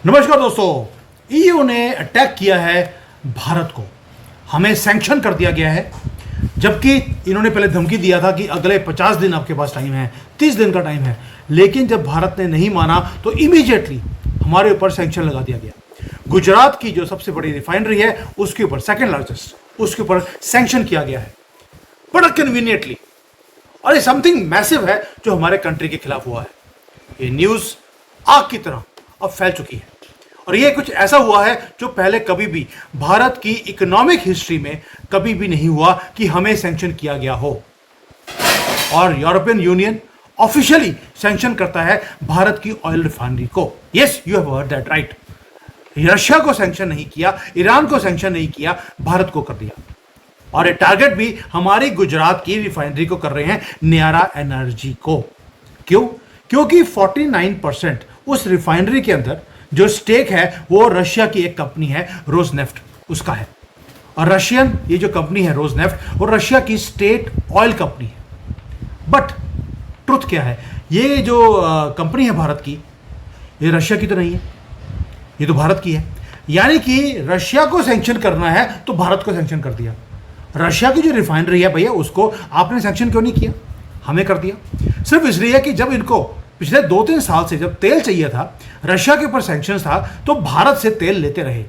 नमस्कार दोस्तों, ईयू ने अटैक किया है भारत को। हमें सैंक्शन कर दिया गया है, जबकि इन्होंने पहले धमकी दिया था कि अगले 50 दिन आपके पास टाइम है, 30 दिन का टाइम है। लेकिन जब भारत ने नहीं माना तो इमीडिएटली हमारे ऊपर सैंक्शन लगा दिया गया। गुजरात की जो सबसे बड़ी रिफाइनरी है उसके ऊपर, सेकेंड लार्जेस्ट, उसके ऊपर सैंक्शन किया गया है बड़ा कन्वीनियंटली। और ये समथिंग मैसिव है जो हमारे कंट्री के खिलाफ हुआ है। ये न्यूज आग की तरह अब फैल चुकी है और ये कुछ ऐसा हुआ है जो पहले कभी भी भारत की इकोनॉमिक हिस्ट्री में कभी भी नहीं हुआ कि हमें सैंक्शन किया गया हो। और यूरोपियन यूनियन ऑफिशियली सैंक्शन करता है भारत की ऑयल रिफाइनरी को। Yes, you have heard that right. Russia को सैंक्शन नहीं किया, ईरान को सैंक्शन नहीं किया, भारत को कर दिया। और ये टारगेट भी हमारी गुजरात की रिफाइनरी को कर रहे हैं, नियारा एनर्जी को। क्यों? क्योंकि 49% उस रिफाइनरी के अंदर जो स्टेक है वो रशिया की एक कंपनी है, रोजनेफ्ट, उसका है। और रशियन ये जो कंपनी है रोजनेफ्ट, वो रशिया की स्टेट ऑयल कंपनी है। बट ट्रुथ क्या है, ये जो कंपनी है भारत की, ये रशिया की तो नहीं है, ये तो भारत की है। यानी कि रशिया को सैंक्शन करना है तो भारत को सैंक्शन कर दिया। रशिया की जो रिफाइनरी है भैया, उसको आपने सैंक्शन क्यों नहीं किया? हमें कर दिया। सिर्फ इसलिए कि जब इनको पिछले 2-3 साल से जब तेल चाहिए था, रशिया के ऊपर सैंक्शन था, तो भारत से तेल लेते रहे।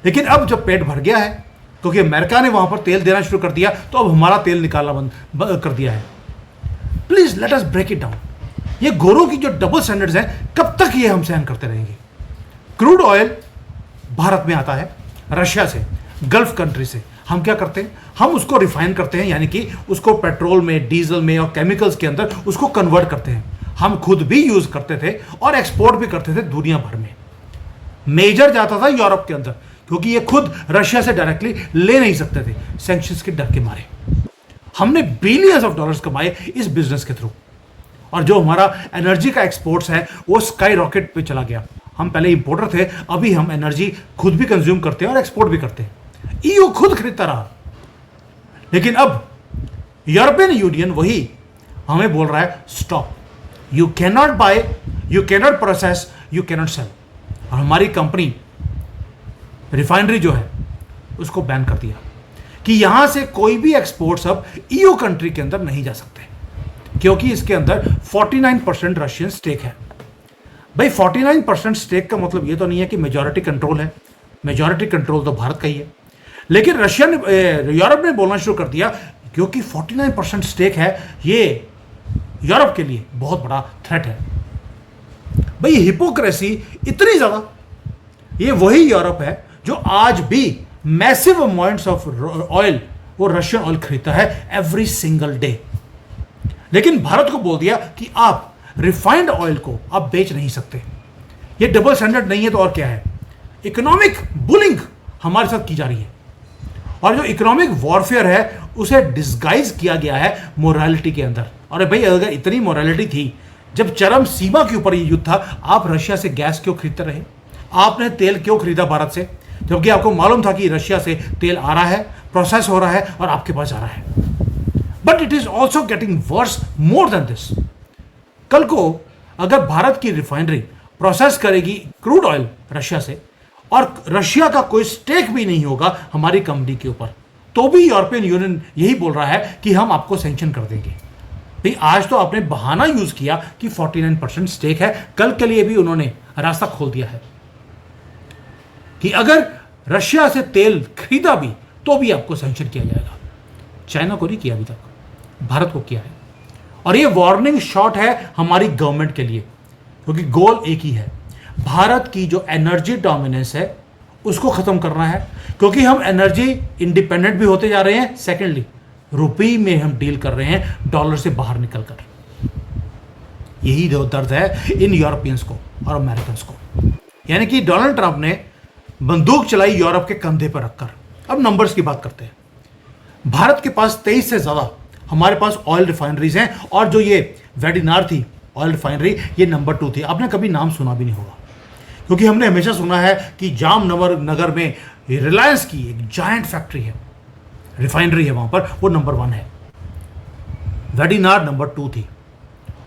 लेकिन अब जब पेट भर गया है, क्योंकि अमेरिका ने वहां पर तेल देना शुरू कर दिया, तो अब हमारा तेल निकालना बंद कर दिया है। Please let us break it down. ये गोरों की जो डबल स्टैंडर्ड्स हैं, कब तक ये हम सहन करते रहेंगे? क्रूड ऑयल भारत में आता है रशिया से, गल्फ कंट्री से। हम क्या करते हैं? हम उसको रिफाइन करते हैं, यानी कि उसको पेट्रोल में, डीजल में और केमिकल्स के अंदर उसको कन्वर्ट करते हैं। हम खुद भी यूज करते थे और एक्सपोर्ट भी करते थे दुनिया भर में। मेजर जाता था यूरोप के अंदर, क्योंकि ये खुद रशिया से डायरेक्टली ले नहीं सकते थे सैंक्शंस के डर के मारे। हमने बिलियंस ऑफ डॉलर्स कमाए इस बिजनेस के थ्रू। और जो हमारा एनर्जी का एक्सपोर्ट्स है वो स्काई रॉकेट पे चला गया। हम पहले इंपोर्टर थे, अभी हम एनर्जी खुद भी कंज्यूम करते हैं और एक्सपोर्ट भी करते हैं। ईयू खुद खरीदता रहा, लेकिन अब यूरोपियन यूनियन वही हमें बोल रहा है, stop, you cannot buy, you cannot process, you cannot sell. और हमारी कंपनी रिफाइनरी जो है उसको बैन कर दिया कि यहां से कोई भी एक्सपोर्ट्स अब ईयू कंट्री के अंदर नहीं जा सकते, क्योंकि इसके अंदर 49% रशियन स्टेक है। भाई 49% स्टेक का मतलब ये तो नहीं है कि मेजॉरिटी कंट्रोल है। मेजॉरिटी कंट्रोल तो भारत का ही है। लेकिन रशिया ने, यूरोप ने बोलना शुरू कर दिया, क्योंकि 49% स्टेक है, ये यूरोप के लिए बहुत बड़ा थ्रेट है। भाई हिपोक्रेसी इतनी ज्यादा। ये वही यूरोप है जो आज भी मैसिव अमाउंट्स ऑफ ऑयल, वो रशियन ऑयल खरीदता है एवरी सिंगल डे। लेकिन भारत को बोल दिया कि आप रिफाइंड ऑयल को आप बेच नहीं सकते। ये डबल स्टैंडर्ड नहीं है तो और क्या है? इकोनॉमिक बुलिंग हमारे साथ की जा रही है। और जो इकोनॉमिक वॉरफेयर है उसे डिस्गाइज किया गया है मोरालिटी के अंदर। और भाई अगर इतनी मोरालिटी थी, जब चरम सीमा के ऊपर ये युद्ध था, आप रशिया से गैस क्यों खरीदते रहे? आपने तेल क्यों खरीदा भारत से, जबकि आपको मालूम था कि रशिया से तेल आ रहा है, प्रोसेस हो रहा है और आपके पास आ रहा है? But it is also getting worse more than this. कल को अगर भारत की रिफाइनरी प्रोसेस करेगी क्रूड ऑयल रशिया से, और रशिया का कोई स्टेक भी नहीं होगा हमारी कंपनी के ऊपर, तो भी यूरोपियन यूनियन यही बोल रहा है कि हम आपको सैंक्शन कर देंगे। भाई आज तो आपने बहाना यूज किया कि 49% स्टेक है, कल के लिए भी उन्होंने रास्ता खोल दिया है कि अगर रशिया से तेल खरीदा भी तो भी आपको सैंक्शन किया जाएगा। चाइना को नहीं किया अभी तक, भारत को किया है। और ये वार्निंग शॉट है हमारी गवर्नमेंट के लिए, क्योंकि गोल एक ही है, भारत की जो एनर्जी डोमिनेंस है उसको खत्म करना है। क्योंकि हम एनर्जी इंडिपेंडेंट भी होते जा रहे हैं, सेकेंडली रुपये में हम डील कर रहे हैं, डॉलर से बाहर निकलकर। यही दर्द है इन यूरोपियंस को और अमेरिकन को। यानी कि डोनाल्ड ट्रंप ने बंदूक चलाई यूरोप के कंधे पर रखकर। अब नंबर्स की बात करते हैं। भारत के पास 23 से ज्यादा हमारे पास ऑयल रिफाइनरीज हैं, और जो ये वेडिनार थी ऑयल रिफाइनरी, ये नंबर 2 थी। आपने कभी नाम सुना भी नहीं होगा, क्योंकि हमने हमेशा सुना है कि जामनगर में रिलायंस की एक जायंट फैक्ट्री है, रिफाइनरी है वहां पर, वो नंबर 1 है। वेडिनार नंबर 2 थी,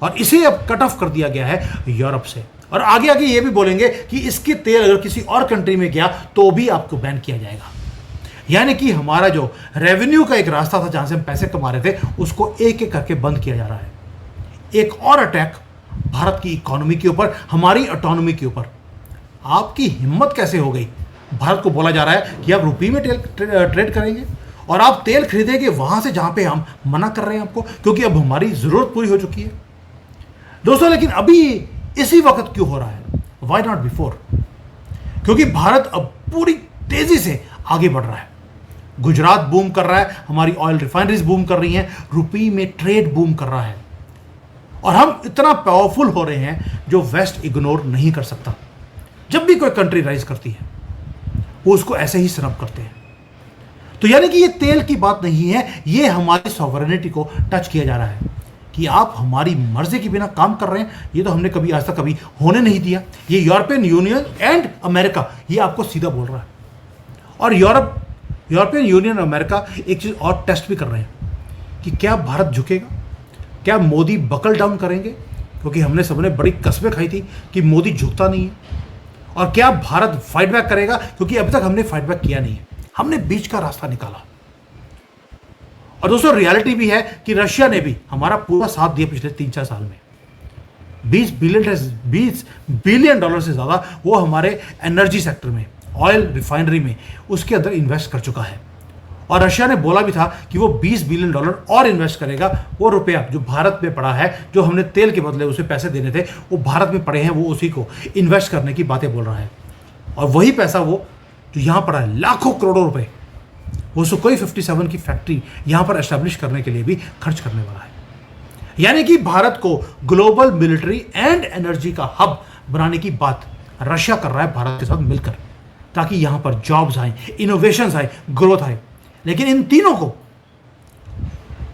और इसे अब कट ऑफ कर दिया गया है यूरोप से। और आगे आगे ये भी बोलेंगे कि इसके तेल अगर किसी और कंट्री में गया तो भी आपको बैन किया जाएगा। यानी कि हमारा जो रेवेन्यू का एक रास्ता था जहां से हम पैसे कमा रहे थे, उसको एक एक करके बंद किया जा रहा है। एक और अटैक भारत की इकोनॉमी के ऊपर, हमारी ऑटोनॉमी के ऊपर। आपकी हिम्मत कैसे हो गई? भारत को बोला जा रहा है कि आप रुपये में ट्रेड करेंगे और आप तेल खरीदेंगे वहां से जहां पे हम मना कर रहे हैं आपको, क्योंकि अब हमारी जरूरत पूरी हो चुकी है दोस्तों। लेकिन अभी इसी वक्त क्यों हो रहा है? Why not before? क्योंकि भारत अब पूरी तेजी से आगे बढ़ रहा है। गुजरात बूम कर रहा है, हमारी ऑयल रिफाइनरीज बूम कर रही हैं, रुपये में ट्रेड बूम कर रहा है और हम इतना पावरफुल हो रहे हैं जो वेस्ट इग्नोर नहीं कर सकता। जब भी कोई कंट्री राइज करती है वो उसको ऐसे ही सर्व करते हैं। तो यानी कि ये तेल की बात नहीं है, ये हमारी सॉवरेनिटी को टच किया जा रहा है कि आप हमारी मर्जी के बिना काम कर रहे हैं। ये तो हमने कभी आज तक कभी होने नहीं दिया। ये यूरोपियन यूनियन एंड अमेरिका ये आपको सीधा बोल रहा है। और यूरोपियन यूनियन और अमेरिका एक चीज और टेस्ट भी कर रहे हैं कि क्या भारत झुकेगा, क्या मोदी बकल डाउन करेंगे, क्योंकि हमने सबने बड़ी कसमें खाई थी कि मोदी झुकता नहीं है। और क्या भारत फाइट बैक करेगा, क्योंकि अभी तक हमने फाइट बैक किया नहीं है, हमने बीच का रास्ता निकाला। और दोस्तों रियलिटी भी है कि रशिया ने भी हमारा पूरा साथ दिया पिछले 3-4 साल में। 20 बिलियन डॉलर से ज्यादा वो हमारे एनर्जी सेक्टर में, ऑयल रिफाइनरी में, उसके अंदर इन्वेस्ट कर चुका है। और रशिया ने बोला भी था कि वो 20 बिलियन डॉलर और इन्वेस्ट करेगा। वो रुपया जो भारत में पड़ा है, जो हमने तेल के बदले उसे पैसे देने थे, वो भारत में पड़े हैं, वो उसी को इन्वेस्ट करने की बातें बोल रहा है। और वही पैसा वो जो यहाँ पड़ा है, लाखों करोड़ों रुपए, वो सुखोई 57 की फैक्ट्री यहाँ पर एस्टेब्लिश करने के लिए भी खर्च करने वाला है। यानी कि भारत को ग्लोबल मिलिट्री एंड एनर्जी का हब बनाने की बात रशिया कर रहा है भारत के साथ मिलकर, ताकि यहां पर जॉब्स आए, इनोवेशंस आए, ग्रोथ आए। लेकिन इन तीनों को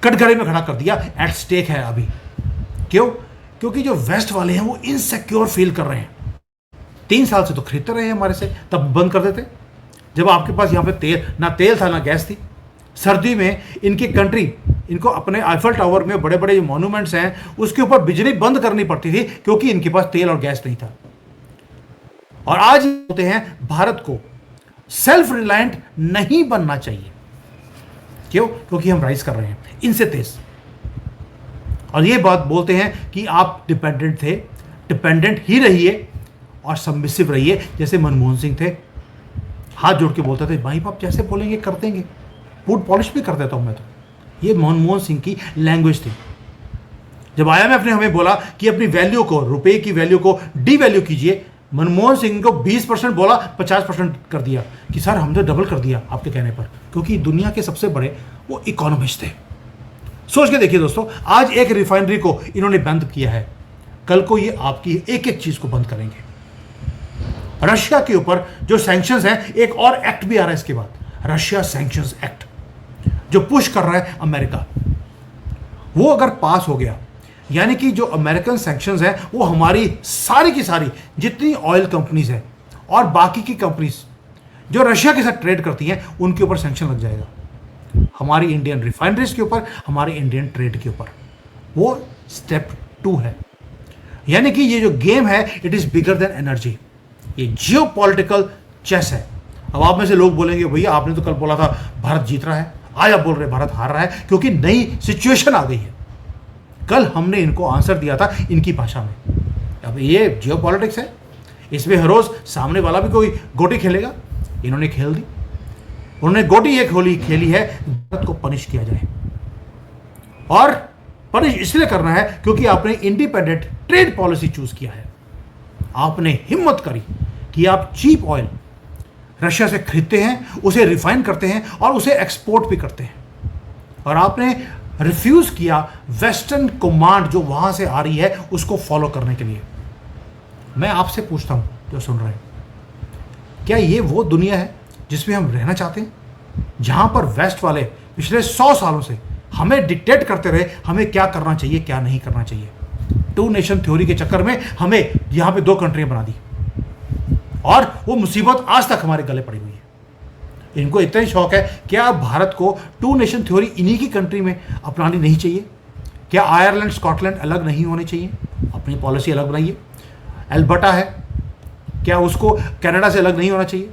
कटघरे में खड़ा कर दिया, एट स्टेक है अभी। क्यों? क्योंकि जो वेस्ट वाले हैं वो इनसिक्योर फील कर रहे हैं। 3 साल से तो खरीदते रहे हैं हमारे से, तब बंद कर देते जब आपके पास यहाँ पे ना तेल था ना गैस थी। सर्दी में इनकी कंट्री, इनको अपने आईफल टावर में बड़े बड़े जो मॉन्यूमेंट्स हैं उसके ऊपर बिजली बंद करनी पड़ती थी, क्योंकि इनके पास तेल और गैस नहीं था। और आज होते हैं भारत को सेल्फ रिलायंट नहीं बनना चाहिए। क्यों? क्योंकि हम राइज कर रहे हैं इनसे तेज। और ये बात बोलते हैं कि आप डिपेंडेंट थे, डिपेंडेंट ही रहिए और सबमिसिव रहिए, जैसे मनमोहन सिंह थे। हाथ जोड़ के बोलते थे, भाई बाप जैसे बोलेंगे कर देंगे, फूड पॉलिश भी कर देता हूं मैं तो। ये मनमोहन सिंह की लैंग्वेज थी। जब IMF ने हमें बोला कि अपनी वैल्यू को, रुपए की वैल्यू को डीवैल्यू कीजिए, मनमोहन सिंह को 20% बोला, 50% कर दिया कि सर हमने डबल कर दिया आपके कहने पर, क्योंकि दुनिया के सबसे बड़े वो इकोनॉमिस्ट थे। सोच के देखिए दोस्तों, आज एक रिफाइनरी को इन्होंने बंद किया है, कल को ये आपकी एक एक चीज को बंद करेंगे। रशिया के ऊपर जो सैंक्शंस हैं, एक और एक्ट भी आ रहा है इसके बाद, रशिया सैंक्शंस एक्ट, जो पुश कर रहा है अमेरिका। वो अगर पास हो गया, यानी कि जो अमेरिकन सैंक्शंस हैं वो हमारी सारी की सारी जितनी ऑयल कंपनीज हैं और बाकी की कंपनीज जो रशिया के साथ ट्रेड करती हैं उनके ऊपर सैंक्शन लग जाएगा। हमारी इंडियन रिफाइनरीज के ऊपर, हमारे इंडियन ट्रेड के ऊपर। वो स्टेप 2 है। यानी कि ये जो गेम है it is bigger than energy. ये जियोपॉलिटिकल चेस है। अब आप में से लोग बोलेंगे, भैया आपने तो कल बोला था भारत जीत रहा है, आज आप बोल रहे भारत हार रहा है, क्योंकि नई सिचुएशन आ गई है। कल हमने इनको आंसर दिया था इनकी भाषा में। अब ये जियोपॉलिटिक्स है, इसमें हर रोज सामने वाला भी कोई गोटी खेलेगा। इन्होंने खेल दी, उन्होंने गोटी एक खेली है, भारत को पनिश किया जाए। और पनिश इसलिए करना है क्योंकि आपने इंडिपेंडेंट ट्रेड पॉलिसी चूज किया है। आपने हिम्मत करी कि आप चीप ऑयल रशिया से खरीदते हैं, उसे रिफाइन करते हैं और उसे एक्सपोर्ट भी करते हैं। और आपने रिफ्यूज किया वेस्टर्न कमांड जो वहां से आ रही है उसको फॉलो करने के लिए। मैं आपसे पूछता हूं जो सुन रहे हैं, क्या ये वो दुनिया है जिसमें हम रहना चाहते हैं, जहां पर वेस्ट वाले पिछले 100 सालों से हमें डिक्टेट करते रहे हमें क्या करना चाहिए क्या नहीं करना चाहिए। 2 नेशन थ्योरी के चक्कर में हमें यहां पे 2 कंट्रियां बना दी और वो मुसीबत आज तक हमारे गले पड़ी हुई है। इनको इतना ही शौक है, क्या भारत को 2 नेशन थ्योरी इन्हीं की कंट्री में अपनानी नहीं चाहिए? क्या आयरलैंड स्कॉटलैंड अलग नहीं होने चाहिए? अपनी पॉलिसी अलग बनाइए। एल्बर्टा है, क्या उसको कनाडा से अलग नहीं होना चाहिए?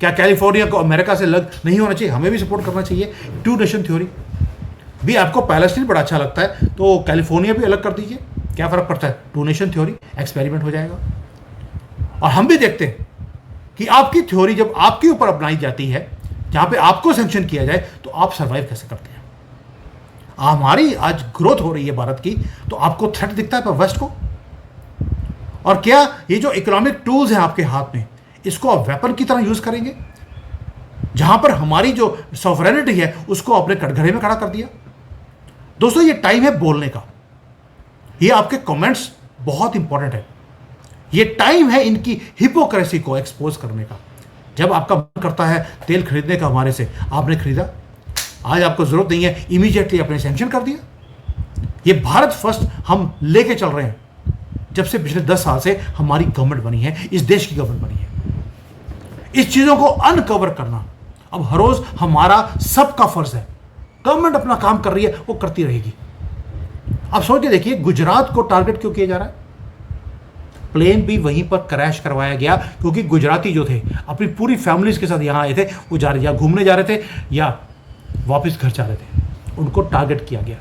क्या कैलिफोर्निया को अमेरिका से अलग नहीं होना चाहिए? हमें भी सपोर्ट करना चाहिए टू नेशन थ्योरी। भी आपको पैलेस्टीन बड़ा अच्छा लगता है तो कैलिफोर्निया भी अलग कर दीजिए, क्या फर्क पड़ता है? टू नेशन थ्योरी एक्सपेरिमेंट हो जाएगा। और हम भी देखते हैं कि आपकी थ्योरी जब आपके ऊपर अपनाई जाती है, जहां पे आपको सैंक्शन किया जाए, तो आप सर्वाइव कैसे करते हैं? हमारी आज ग्रोथ हो रही है भारत की, तो आपको थ्रेट दिखता है पर वेस्ट को? और क्या ये जो इकोनॉमिक टूल्स हैं आपके हाथ में, इसको आप वेपन की तरह यूज करेंगे? जहां पर हमारी जो सॉवरेनिटी है उसको आपने कटघरे में खड़ा कर दिया। दोस्तों, ये टाइम है बोलने का। ये आपके कमेंट्स बहुत इंपॉर्टेंट है। ये टाइम है इनकी हिपोक्रेसी को एक्सपोज करने का। जब आपका मन करता है तेल खरीदने का हमारे से, आपने खरीदा। आज आपको जरूरत नहीं है, इमीडिएटली आपने सैंक्शन कर दिया। ये भारत फर्स्ट हम लेके चल रहे हैं। जब से पिछले 10 साल से हमारी गवर्नमेंट बनी है, इस देश की गवर्नमेंट बनी है। इस चीजों को अनकवर करना अब हर रोज हमारा सबका फर्ज है। गवर्नमेंट अपना काम कर रही है, वो करती रहेगी। आप सोच के देखिए, गुजरात को टारगेट क्यों किया जा रहा है? प्लेन भी वहीं पर क्रैश करवाया गया क्योंकि गुजराती जो थे अपनी पूरी फैमिलीज के साथ यहां आए थे, वो जा रहे या घूमने जा रहे थे या वापस घर जा रहे थे, उनको टारगेट किया गया।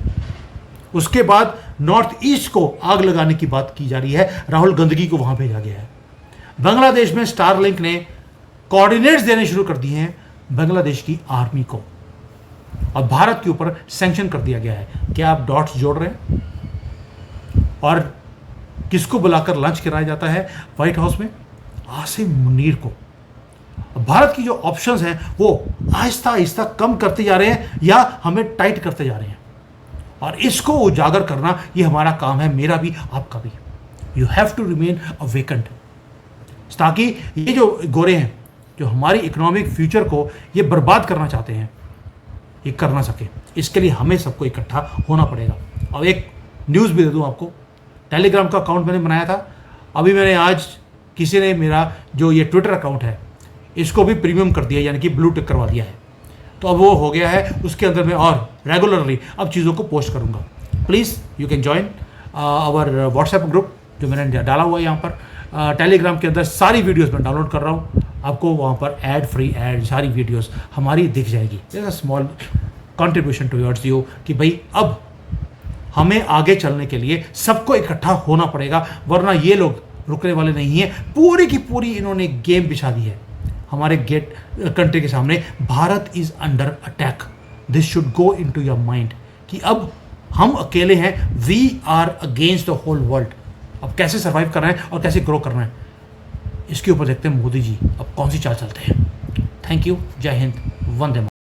उसके बाद नॉर्थ ईस्ट को आग लगाने की बात की जा रही है, राहुल गांधी को वहां भेजा गया है। बांग्लादेश में स्टारलिंक ने कोऑर्डिनेट्स देने शुरू कर दिए हैं बांग्लादेश की आर्मी को, और भारत के ऊपर सैंक्शन कर दिया गया है। क्या आप डॉट्स जोड़ रहे हैं? और किसको बुलाकर लंच कराया जाता है व्हाइट हाउस में? आसिम मुनीर को। भारत की जो ऑप्शंस हैं वो आहिस्ता आहिस्ता कम करते जा रहे हैं या हमें टाइट करते जा रहे हैं, और इसको उजागर करना ये हमारा काम है, मेरा भी आपका भी। You have to remain awakened, ताकि ये जो गोरे हैं जो हमारी इकोनॉमिक फ्यूचर को ये बर्बाद करना चाहते हैं, ये कर ना सके। इसके लिए हमें सबको इकट्ठा होना पड़ेगा। और एक न्यूज़ भी दे दूं आपको, टेलीग्राम का अकाउंट मैंने बनाया था, अभी मैंने आज किसी ने मेरा जो ये ट्विटर अकाउंट है इसको भी प्रीमियम कर दिया, यानी कि ब्लू टिक करवा दिया है। तो अब वो हो गया है, उसके अंदर मैं और रेगुलरली अब चीज़ों को पोस्ट करूँगा। Please you can join our WhatsApp group जो मैंने डाला हुआ है यहाँ पर। टेलीग्राम के अंदर सारी वीडियोस मैं डाउनलोड कर रहा हूँ, आपको वहाँ पर एड फ्री एड सारी वीडियोस हमारी दिख जाएगी। स्मॉल कंट्रीब्यूशन टुवर्ड्स यू कि भाई अब हमें आगे चलने के लिए सबको इकट्ठा होना पड़ेगा, वरना ये लोग रुकने वाले नहीं हैं। पूरी की पूरी इन्होंने गेम बिछा दी है हमारे कंट्री के सामने। Bharat is under attack. This should go into your mind कि अब हम अकेले हैं, we are against the whole world. अब कैसे सर्वाइव करना है और कैसे ग्रो करना है, इसके ऊपर देखते हैं मोदी जी अब कौन सी चाल चलते हैं। थैंक यू, जय हिंद, वंदे मातरम।